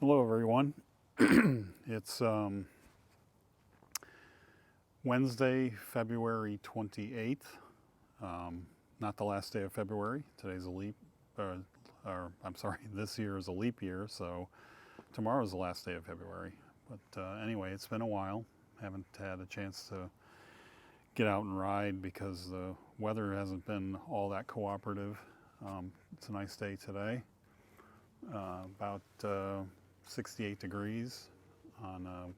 Hello everyone. It's Wednesday, February 28th. Not the last day of February. Today's a leap, this year is a leap year, so tomorrow's the last day of February. But anyway, it's been a while. Haven't had a chance to get out and ride because the weather hasn't been all that cooperative. It's a nice day today. About 68 degrees on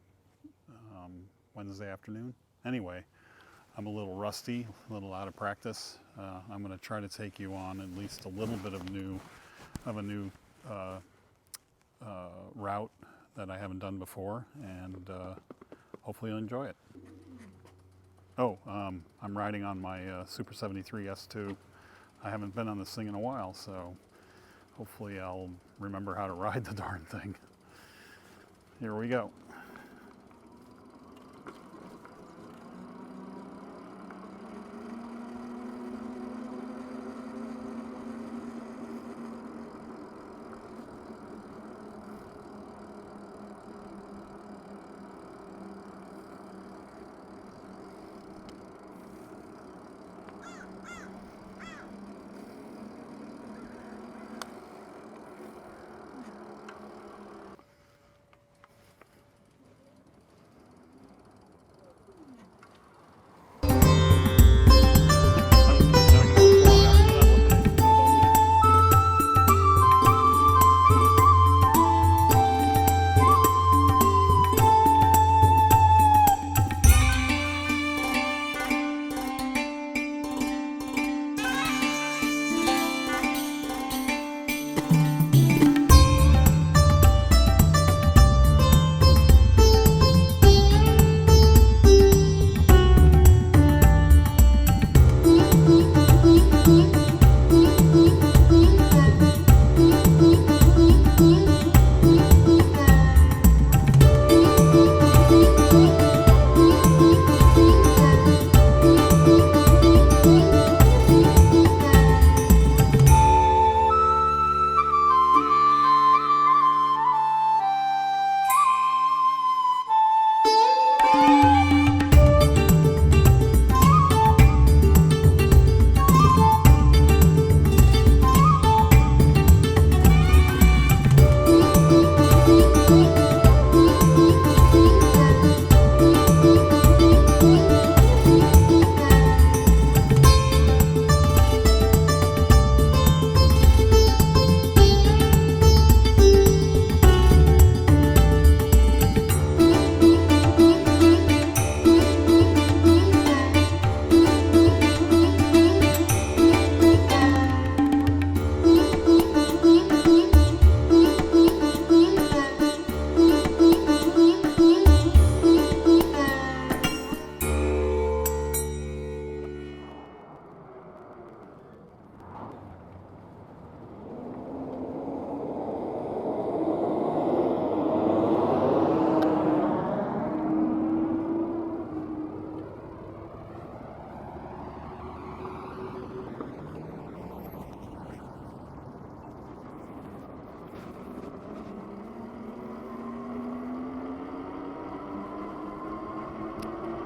Wednesday afternoon. Anyway, I'm a little rusty, a little out of practice. I'm going to try to take you on at least a little bit of a new route that I haven't done before, and hopefully you'll enjoy it. Oh, I'm riding on my Super73 S2. I haven't been on this thing in a while, so hopefully I'll remember how to ride the darn thing. Here we go.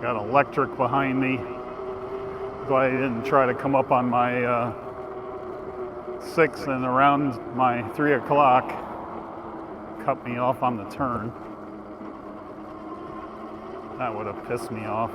Got electric behind me. Glad I didn't try to come up on my 6 and around my 3 o'clock. Cut me off on the turn. That would have pissed me off.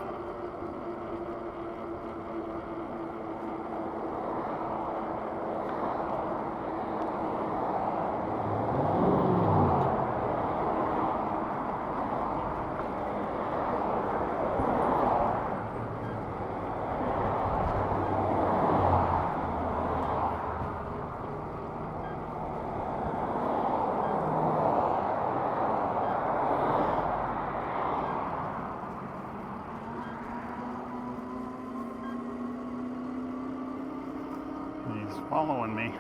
He's following me.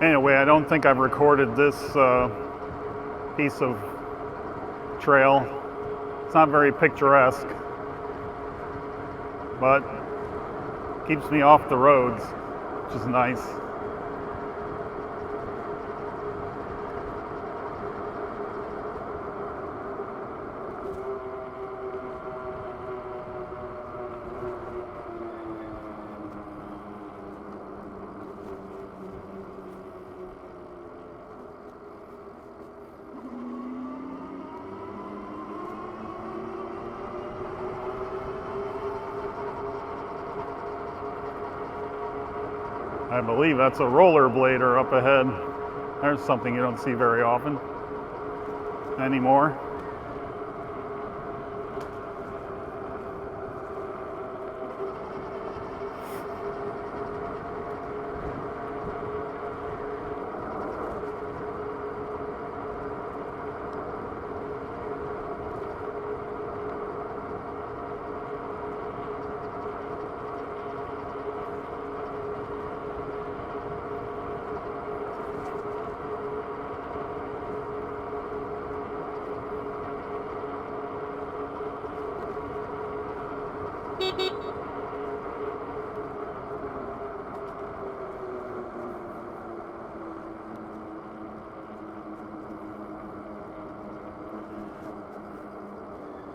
Anyway, I don't think I've recorded this piece of trail. It's not very picturesque, but keeps me off the roads, which is nice. I believe that's a rollerblader up ahead. There's something you don't see very often anymore.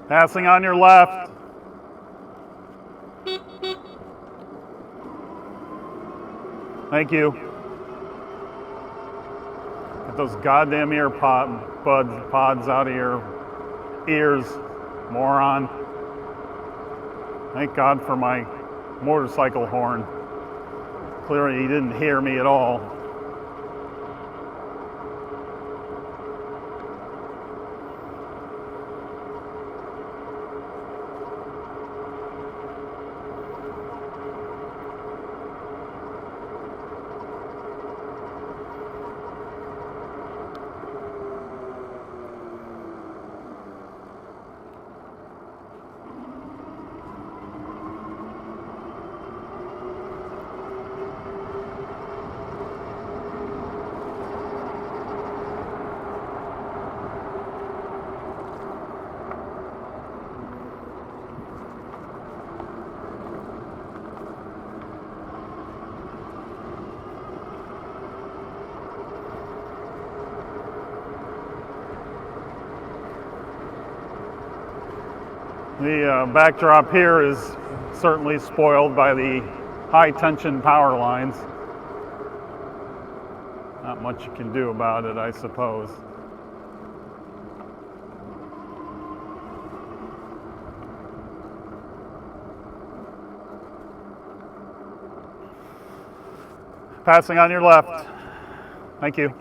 Passing on your left. Thank you. Get those goddamn pods out of your ears, moron. Thank God for my motorcycle horn. Clearly he didn't hear me at all. The backdrop here is certainly spoiled by the high tension power lines. Not much you can do about it, I suppose. Passing on your left. Thank you.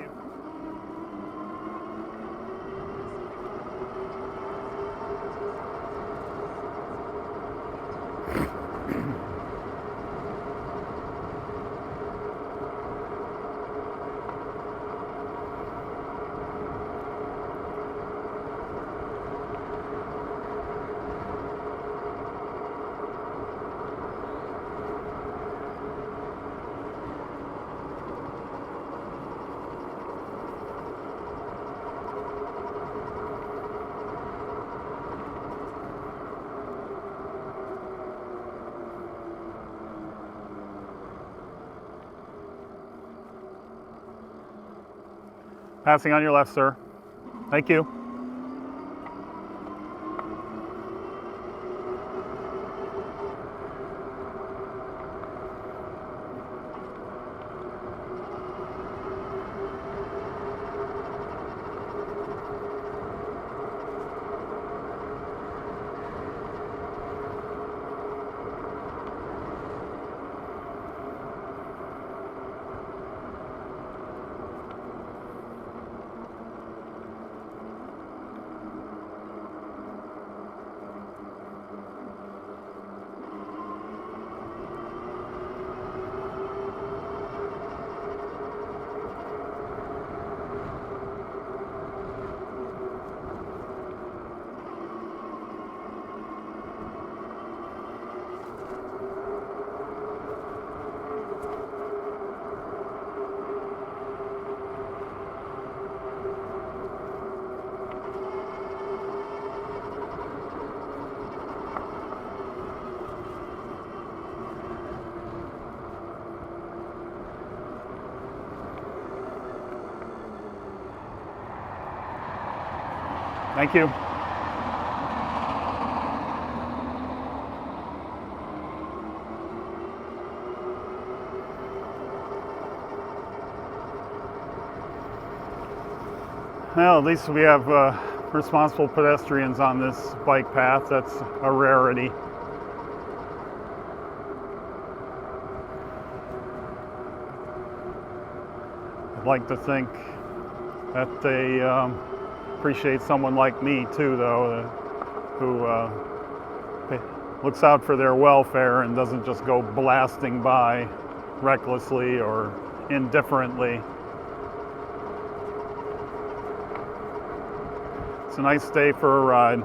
Passing on your left, sir. Thank you. Thank you. Well, at least we have responsible pedestrians on this bike path. That's a rarity. I'd like to think that they appreciate someone like me too, though, who looks out for their welfare and doesn't just go blasting by recklessly or indifferently. It's a nice day for a ride.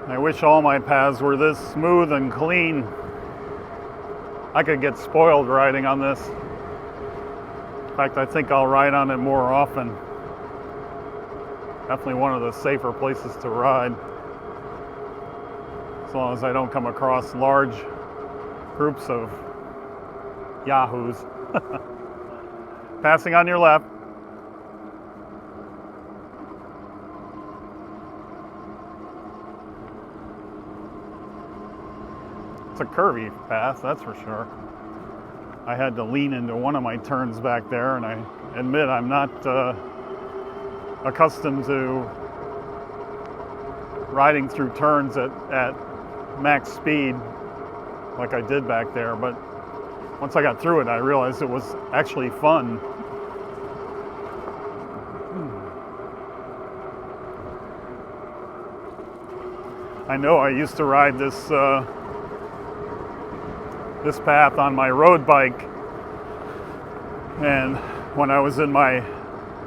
I wish all my paths were this smooth and clean. I could get spoiled riding on this. In fact, I think I'll ride on it more often. Definitely one of the safer places to ride. As long as I don't come across large groups of yahoos. Passing on your left. It's a curvy path, that's for sure. I had to lean into one of my turns back there, and I admit I'm not accustomed to riding through turns at max speed like I did back there, but once I got through it, I realized it was actually fun. I know I used to ride this path on my road bike, and when I was in my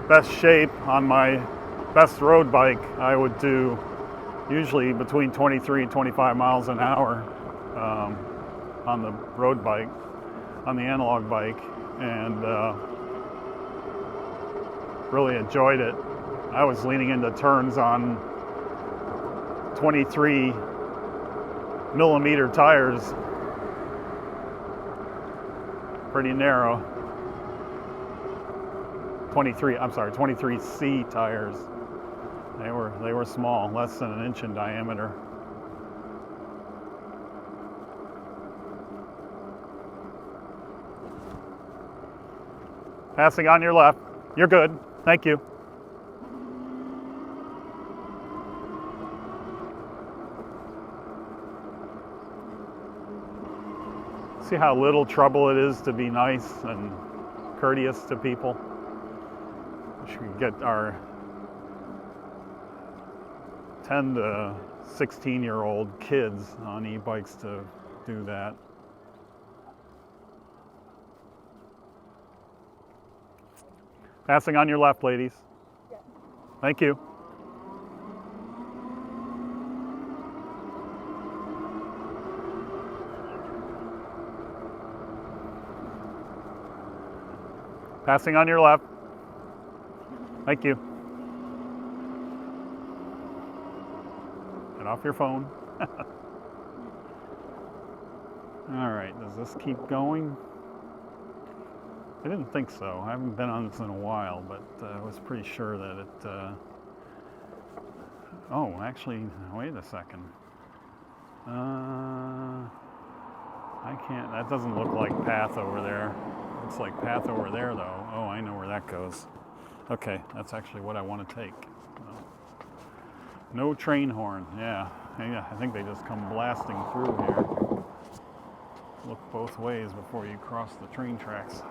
best shape on my best road bike, I would do usually between 23 and 25 miles an hour on the road bike, on the analog bike, and really enjoyed it. I was leaning into turns on 23 millimeter tires. Pretty narrow. 23C tires. They were small, less than an inch in diameter. Passing on your left. You're good. Thank you. See how little trouble it is to be nice and courteous to people? We should get our 10 to 16-year-old kids on e-bikes to do that. Passing on your left, ladies. Thank you. Passing on your left. Thank you. Get off your phone. All right, does this keep going? I didn't think so. I haven't been on this in a while, but I was pretty sure that it... Oh, actually, wait a second. I can't... That doesn't look like path over there. Looks like path over there, though. Oh, I know where that goes. Okay, that's actually what I want to take. No train horn. Yeah, I think they just come blasting through here. Look both ways before you cross the train tracks.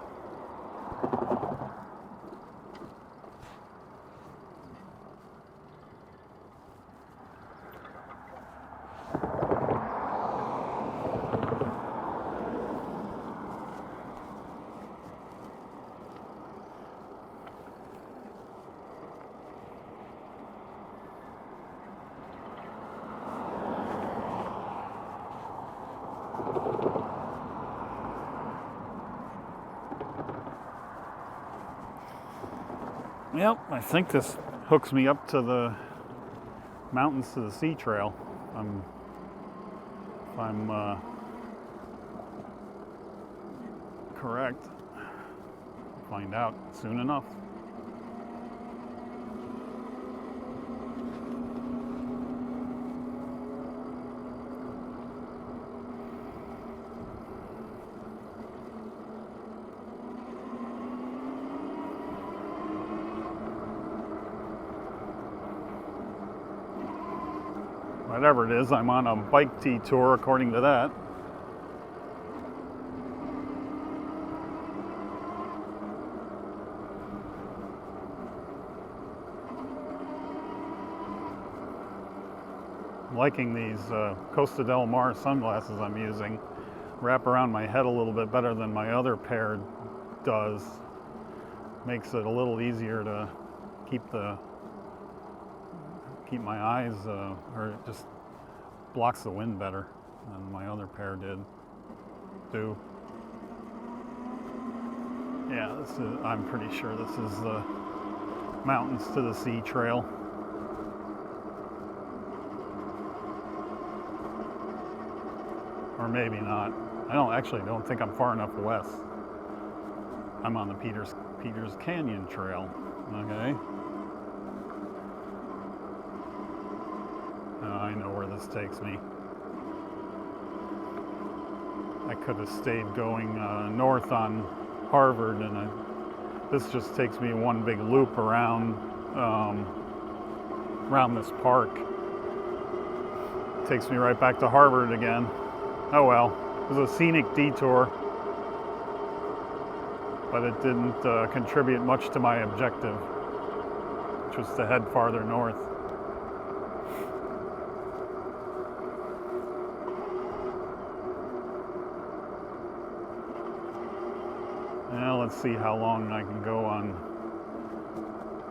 Yep, I think this hooks me up to the mountains to the sea trail. If I'm correct. Find out soon enough. Whatever it is, I'm on a bike detour according to that. I'm liking these Costa del Mar sunglasses I'm using. Wrap around my head a little bit better than my other pair does. Makes it a little easier to keep my eyes, or it just blocks the wind better than my other pair do. Yeah, I'm pretty sure this is the mountains to the sea trail. Or maybe not. I don't think I'm far enough west. I'm on the Peters Canyon Trail. Okay. I know where this takes me. I could have stayed going north on Harvard, and this just takes me one big loop around this park. Takes me right back to Harvard again. Oh well, it was a scenic detour, but it didn't contribute much to my objective, which was to head farther north. Now let's see how long I can go on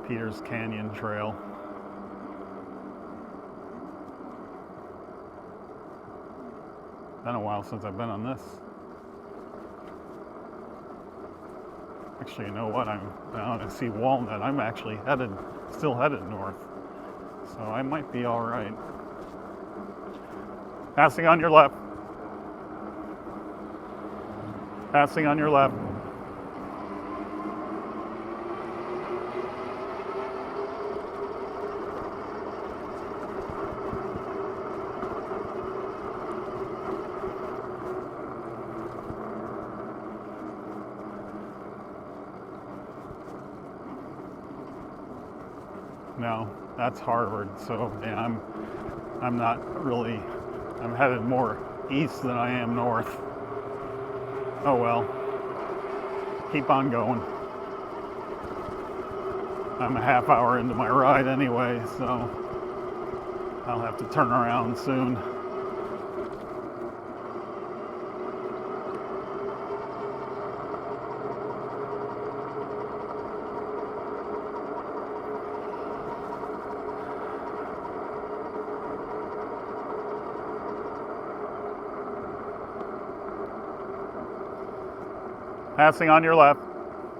Peters Canyon Trail. Been a while since I've been on this. Actually, you know what? I'm down to see Walnut. I'm actually still headed north, so I might be all right. Passing on your left. Passing on your left. No, that's Harvard. So yeah, I'm headed more east than I am north. Oh well, keep on going. I'm a half hour into my ride anyway, so I'll have to turn around soon. Passing on your left.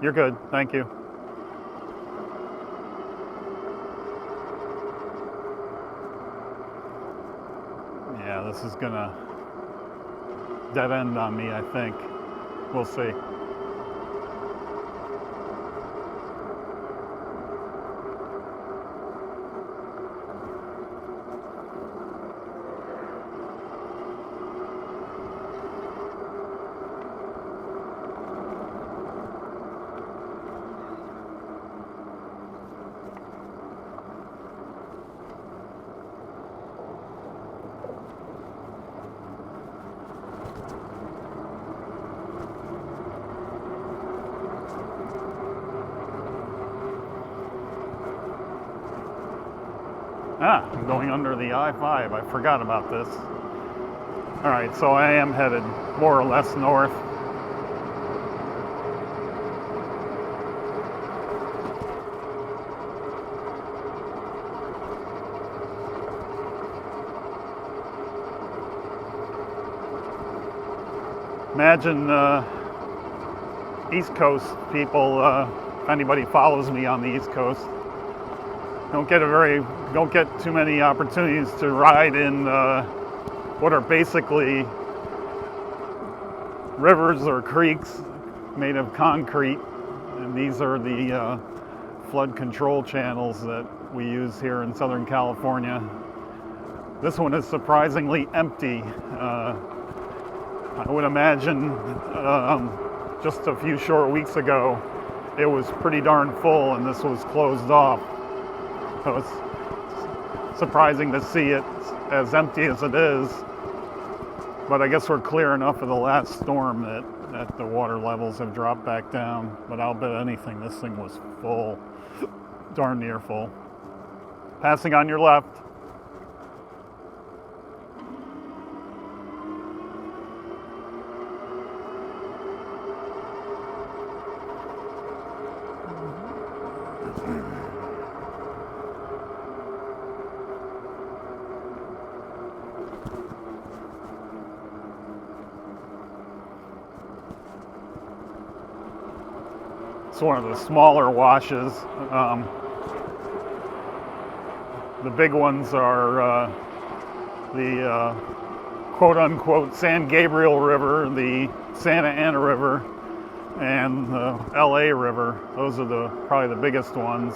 You're good. Thank you. Yeah, this is gonna dead end on me, I think. We'll see. I'm going under the I-5. I forgot about this. All right, so I am headed more or less north. Imagine East Coast people if anybody follows me on the East Coast. Don't get too many opportunities to ride in what are basically rivers or creeks made of concrete, and these are the flood control channels that we use here in Southern California. This one is surprisingly empty. I would imagine just a few short weeks ago it was pretty darn full and this was closed off. So it's surprising to see it as empty as it is, but I guess we're clear enough of the last storm that the water levels have dropped back down. But I'll bet anything this thing was full, darn near full. Passing on your left. It's one of the smaller washes. The big ones are the quote-unquote San Gabriel River, the Santa Ana River, and the LA River. Those are probably the biggest ones.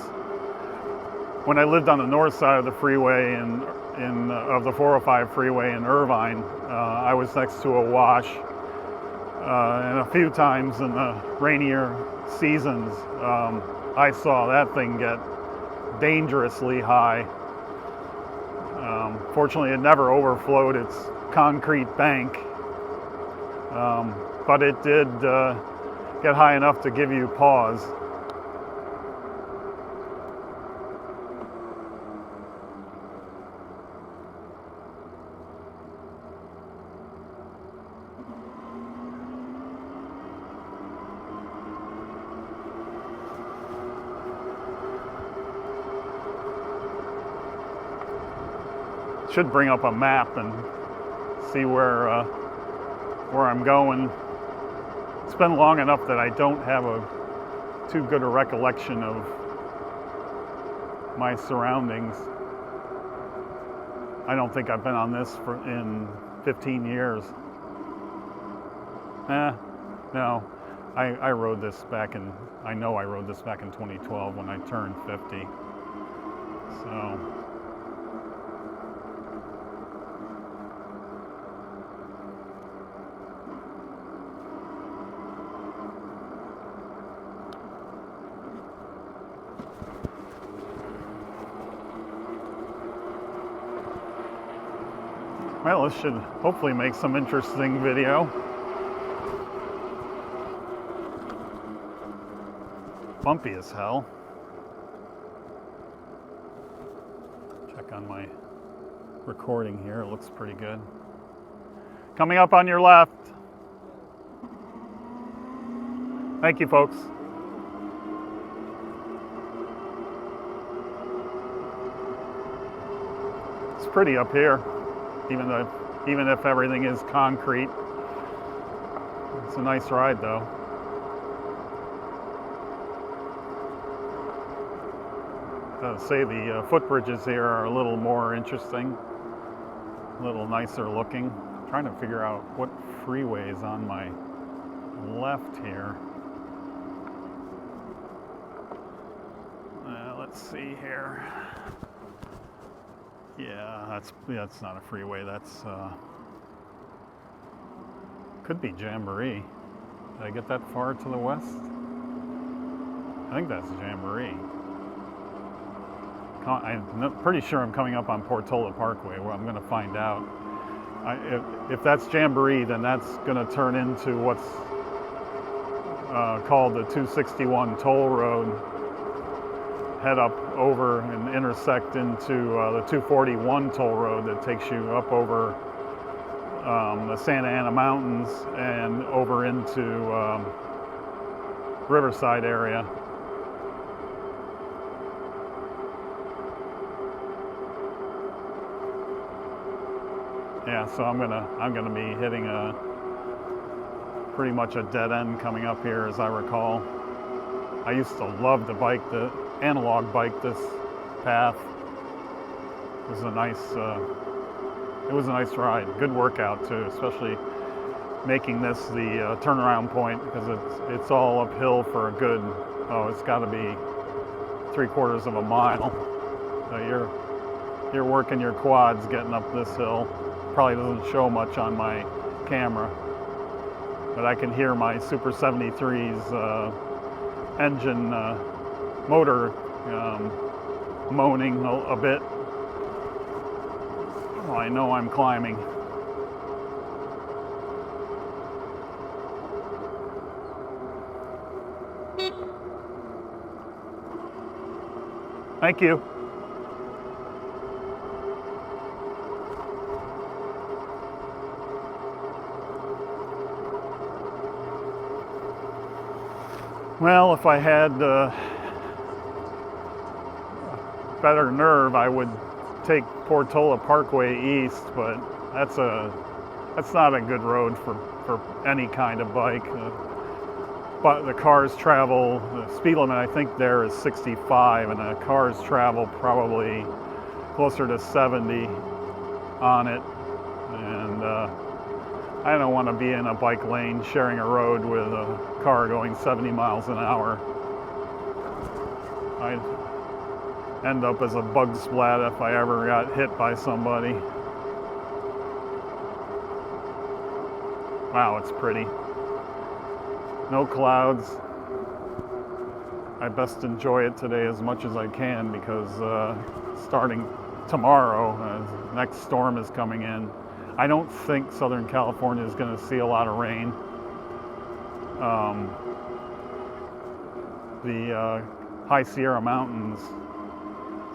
When I lived on the north side of the freeway of the 405 freeway in Irvine, I was next to a wash, and a few times in the rainier seasons, I saw that thing get dangerously high. Fortunately, it never overflowed its concrete bank, but it did get high enough to give you pause. Should bring up a map and see where I'm going. It's been long enough that I don't have too good a recollection of my surroundings. I don't think I've been on this in 15 years. No, I rode this back in 2012 when I turned 50. So. Well, this should hopefully make some interesting video. Bumpy as hell. Check on my recording here, it looks pretty good. Coming up on your left. Thank you, folks. It's pretty up here. Even if everything is concrete. It's a nice ride though. I'd say the footbridges here are a little more interesting, a little nicer looking. I'm trying to figure out what freeway is on my left here. Let's see here. Yeah, that's not a freeway. That's could be Jamboree. Did I get that far to the west? I think that's Jamboree. I'm pretty sure I'm coming up on Portola Parkway. Well, I'm going to find out. If that's Jamboree, then that's going to turn into what's called the 261 toll road. Head up over and intersect into the 241 toll road that takes you up over the Santa Ana Mountains and over into Riverside area. Yeah, so I'm gonna be hitting pretty much a dead end coming up here, as I recall. I used to love to bike the analog bike this path. It was a nice ride. Good workout too, especially making this the turnaround point, because it's all uphill for a good, it's got to be 3/4 of a mile. So you're working your quads getting up this hill. Probably doesn't show much on my camera, but I can hear my Super73's engine motor moaning a bit. Well, I know I'm climbing. Thank you. Well, if I had better nerve, I would take Portola Parkway east, but that's not a good road for any kind of bike. But the cars travel, the speed limit I think there is 65, and the cars travel probably closer to 70 on it. And I don't want to be in a bike lane sharing a road with a car going 70 miles an hour. I'd end up as a bug splat if I ever got hit by somebody. Wow, it's pretty. No clouds. I best enjoy it today as much as I can, because starting tomorrow, the next storm is coming in. I don't think Southern California is going to see a lot of rain. The High Sierra Mountains,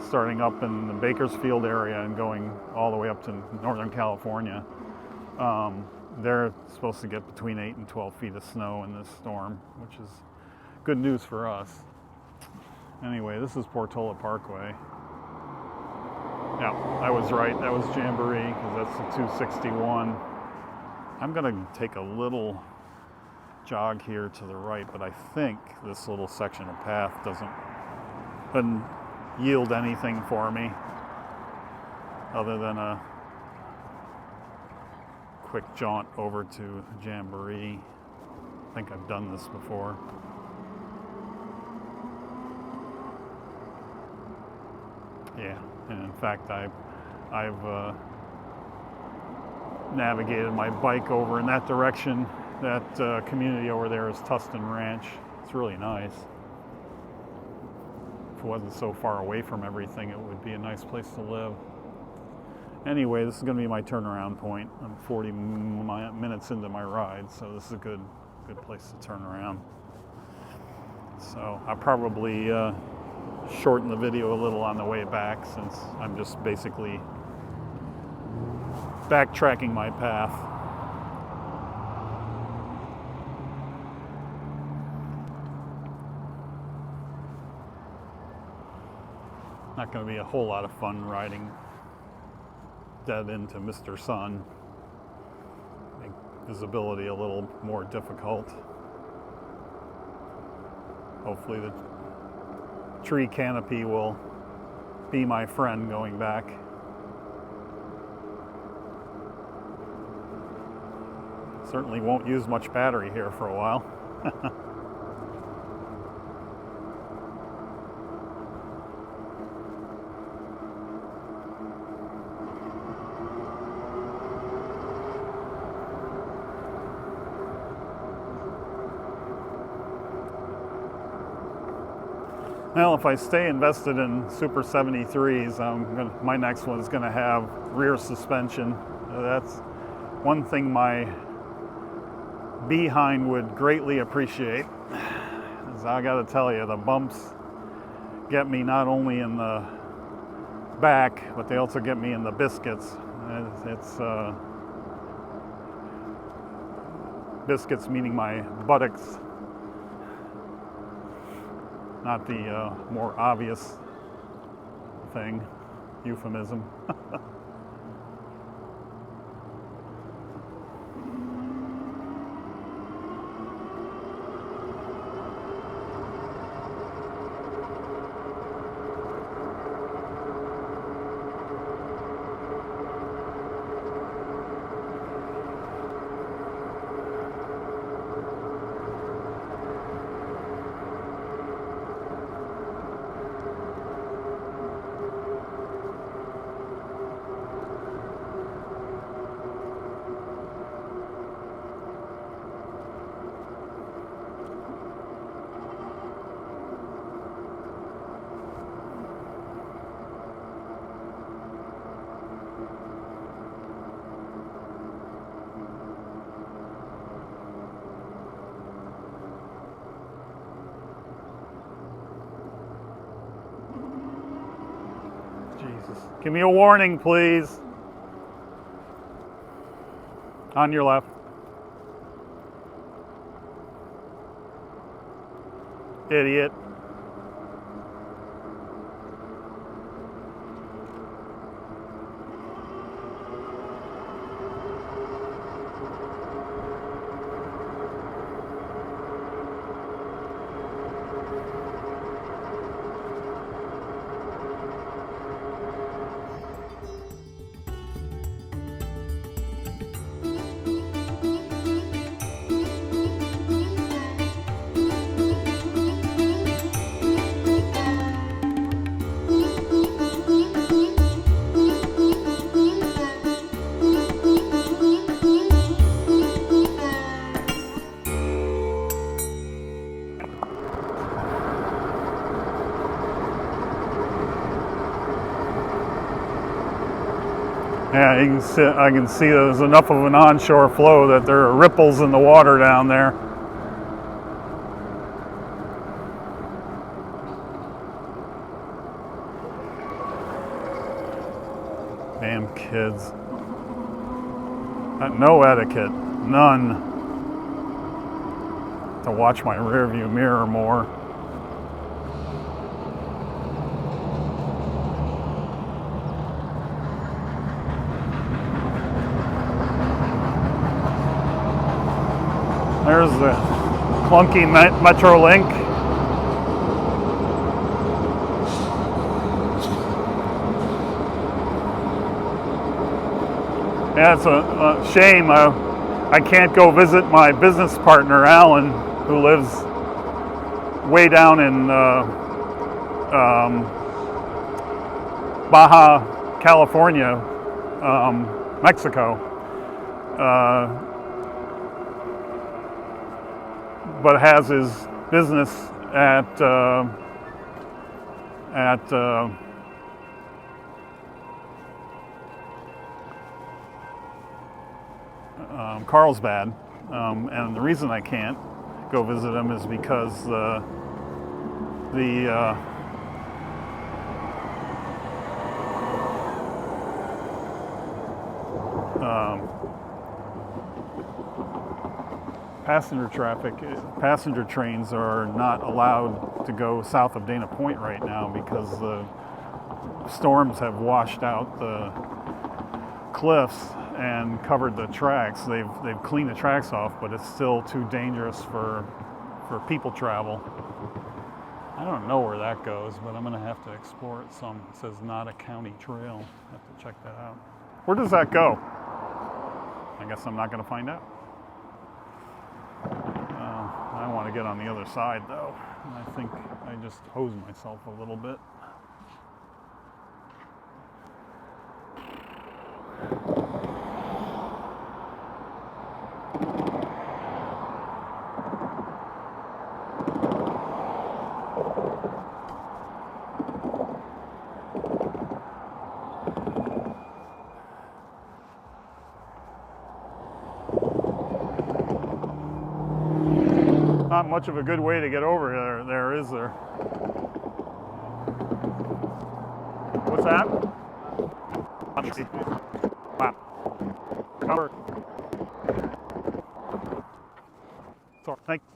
starting up in the Bakersfield area and going all the way up to Northern California, they're supposed to get between 8 and 12 feet of snow in this storm, which is good news for us. Anyway, this is Portola Parkway. Yeah, I was right. That was Jamboree, because that's the 261. I'm going to take a little jog here to the right, but I think this little section of path doesn't yield anything for me other than a quick jaunt over to Jamboree. I think I've done this before. Yeah, and in fact I've navigated my bike over in that direction. That community over there is Tustin Ranch. It's really nice. If it wasn't so far away from everything, it would be a nice place to live. Anyway, this is going to be my turnaround point. I'm 40 minutes into my ride, so this is a good place to turn around. So I'll probably shorten the video a little on the way back, since I'm just basically backtracking my path. Not going to be a whole lot of fun riding dead into Mr. Sun. Make visibility a little more difficult. Hopefully the tree canopy will be my friend going back. Certainly won't use much battery here for a while. Well, if I stay invested in Super73s, my next one is going to have rear suspension. That's one thing my behind would greatly appreciate. As I got to tell you, the bumps get me not only in the back, but they also get me in the biscuits. It's biscuits meaning my buttocks. Not the more obvious thing, euphemism. Give me a warning, please. On your left. Idiot. Yeah, I can see there's enough of an onshore flow that there are ripples in the water down there. Damn kids. No etiquette, none. To watch my rear view mirror more. There's the clunky Metrolink. Yeah, it's a shame. I can't go visit my business partner, Alan, who lives way down in Baja California, Mexico. But has his business at Carlsbad, and the reason I can't go visit him is because the passenger trains are not allowed to go south of Dana Point right now because the storms have washed out the cliffs and covered the tracks. They've cleaned the tracks off, but it's still too dangerous for people travel. I don't know where that goes, but I'm gonna have to explore it some. It says not a county trail. I have to check that out. Where does that go? I guess I'm not gonna find out. I want to get on the other side though. I think I just hosed myself a little bit. Not much of a good way to get over there, is there? What's that? Let me see. Wow. Cover. Sorry. Thank you.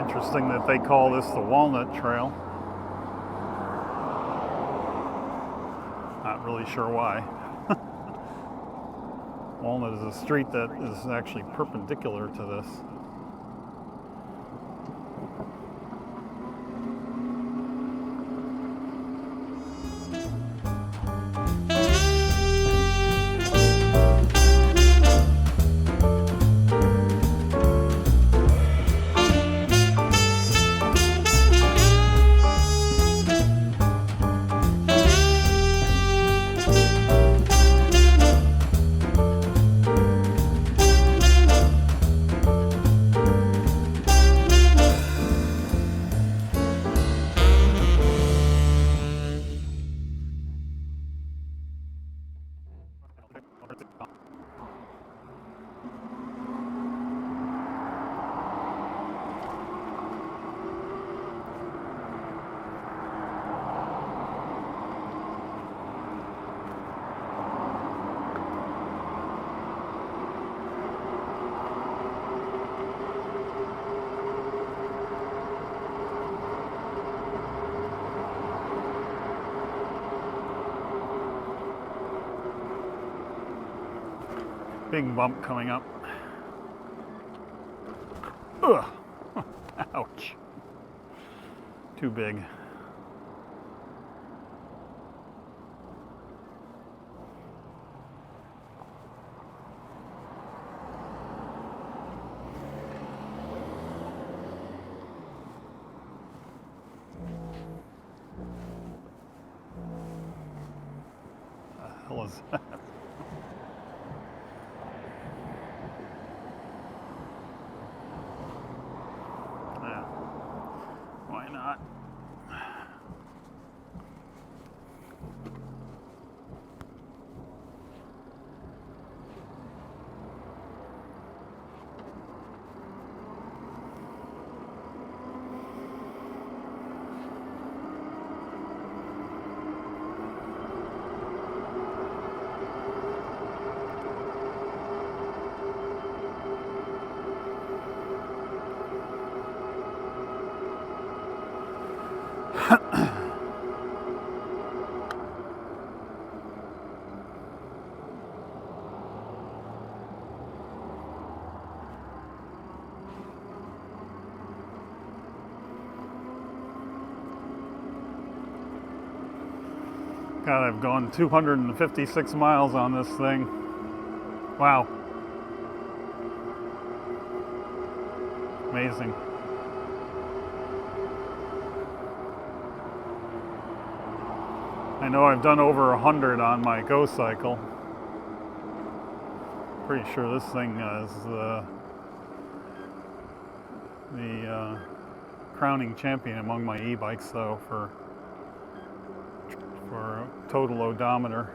Interesting that they call this the Walnut Trail. Not really sure why. Walnut is a street that is actually perpendicular to this. Big bump coming up. Ugh. Ouch. Too big. What the hell is that? Why not? God, I've gone 256 miles on this thing. Wow. Amazing. I know I've done over 100 on my Go cycle. Pretty sure this thing is the crowning champion among my e-bikes, though, for total odometer.